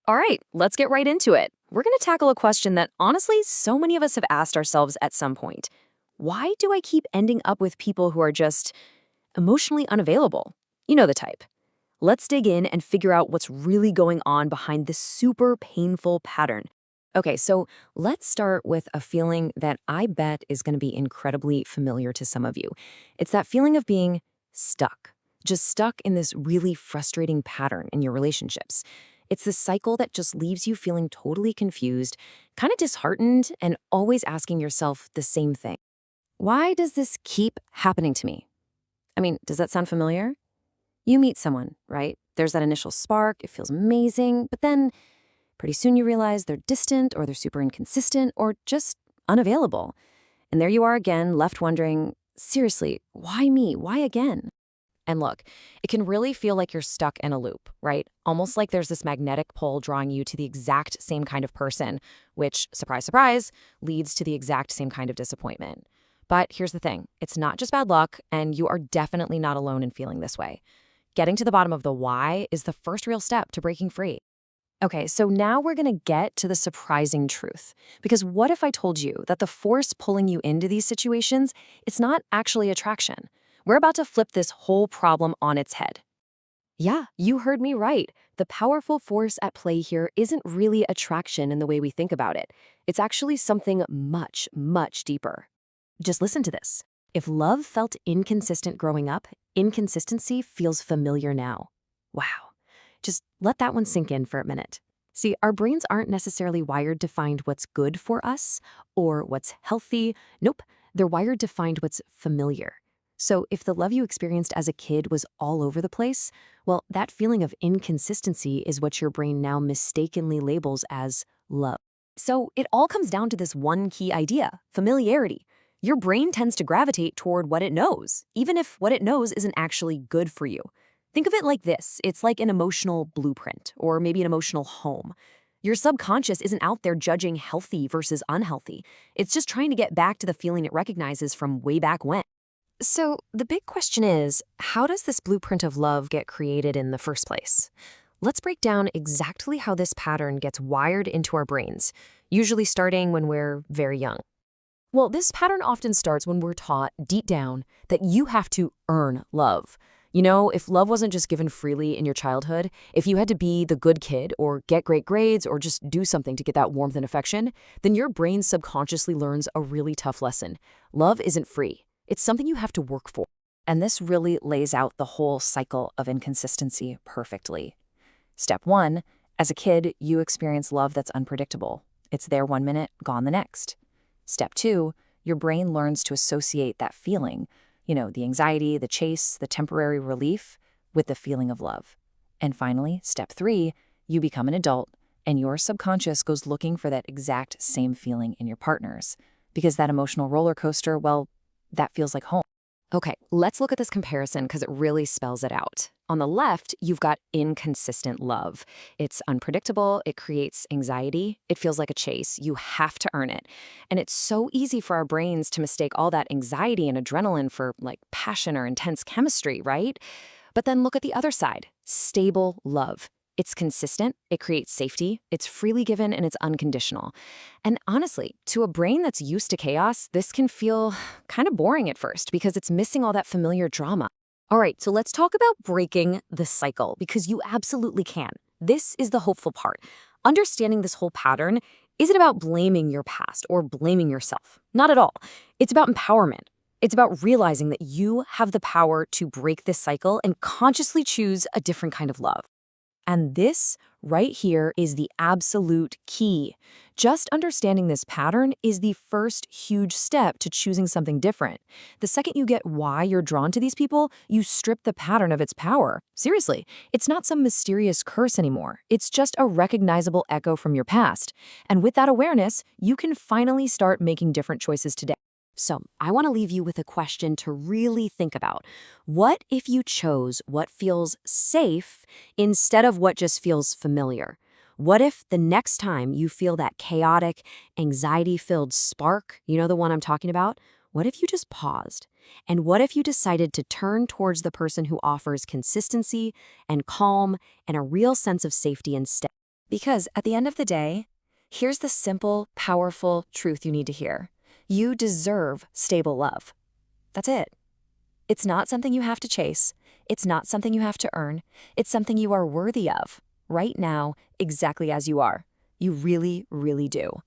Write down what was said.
All right, let's get right into it. We're going to tackle a question that honestly so many of us have asked ourselves at some point. Why do I keep ending up with people who are just emotionally unavailable? You know the type. Let's dig in and figure out what's really going on behind this super painful pattern. Okay, so let's start with a feeling that I bet is going to be incredibly familiar to some of you. It's that feeling of being stuck, just stuck in this really frustrating pattern in your relationships. It's this cycle that just leaves you feeling totally confused, kind of disheartened, and always asking yourself the same thing. Why does this keep happening to me? I mean, does that sound familiar? You meet someone, right? There's that initial spark, it feels amazing, but then pretty soon you realize they're distant or they're super inconsistent or just unavailable. And there you are again, left wondering, seriously, why me? Why again? And look, it can really feel like you're stuck in a loop, right? Almost like there's this magnetic pull drawing you to the exact same kind of person, which, surprise, surprise, leads to the exact same kind of disappointment. But here's the thing, it's not just bad luck, and you are definitely not alone in feeling this way. Getting to the bottom of the why is the first real step to breaking free. Okay, so now we're going to get to the surprising truth. Because what if I told you that the force pulling you into these situations, it's not actually attraction? We're about to flip this whole problem on its head. Yeah, you heard me right. The powerful force at play here isn't really attraction in the way we think about it. It's actually something much, much deeper. Just listen to this. If love felt inconsistent growing up, inconsistency feels familiar now. Wow. Just let that one sink in for a minute. See, our brains aren't necessarily wired to find what's good for us or what's healthy. Nope, they're wired to find what's familiar. So if the love you experienced as a kid was all over the place, well, that feeling of inconsistency is what your brain now mistakenly labels as love. So it all comes down to this one key idea, familiarity. Your brain tends to gravitate toward what it knows, even if what it knows isn't actually good for you. Think of it like this. It's like an emotional blueprint, or maybe an emotional home. Your subconscious isn't out there judging healthy versus unhealthy. It's just trying to get back to the feeling it recognizes from way back when. So the big question is, how does this blueprint of love get created in the first place? Let's break down exactly how this pattern gets wired into our brains, usually starting when we're very young. Well, this pattern often starts when we're taught deep down that you have to earn love. You know, if love wasn't just given freely in your childhood, if you had to be the good kid or get great grades or just do something to get that warmth and affection, then your brain subconsciously learns a really tough lesson. Love isn't free. It's something you have to work for. And this really lays out the whole cycle of inconsistency perfectly. Step 1, as a kid, you experience love that's unpredictable. It's there one minute, gone the next. Step 2, your brain learns to associate that feeling, the anxiety, the chase, the temporary relief, with the feeling of love. And finally, step 3, you become an adult, and your subconscious goes looking for that exact same feeling in your partners. Because that emotional roller coaster, well, that feels like home. Okay, let's look at this comparison because it really spells it out. On the left, you've got inconsistent love. It's unpredictable, it creates anxiety, it feels like a chase, you have to earn it. And it's so easy for our brains to mistake all that anxiety and adrenaline for like passion or intense chemistry, right? But then look at the other side, stable love. It's consistent, it creates safety, it's freely given, and it's unconditional. And honestly, to a brain that's used to chaos, this can feel kind of boring at first because it's missing all that familiar drama. All right, so let's talk about breaking the cycle because you absolutely can. This is the hopeful part. Understanding this whole pattern isn't about blaming your past or blaming yourself. Not at all. It's about empowerment. It's about realizing that you have the power to break this cycle and consciously choose a different kind of love. And this right here is the absolute key. Just understanding this pattern is the first huge step to choosing something different. The second you get why you're drawn to these people, you strip the pattern of its power. Seriously, it's not some mysterious curse anymore. It's just a recognizable echo from your past. And with that awareness, you can finally start making different choices today. So, I want to leave you with a question to really think about. What if you chose what feels safe instead of what just feels familiar? What if the next time you feel that chaotic, anxiety-filled spark, you know the one I'm talking about? What if you just paused? And what if you decided to turn towards the person who offers consistency and calm and a real sense of safety instead? Because at the end of the day, here's the simple, powerful truth you need to hear. You deserve stable love. That's it. It's not something you have to chase. It's not something you have to earn. It's something you are worthy of, right now, exactly as you are. You really, really do.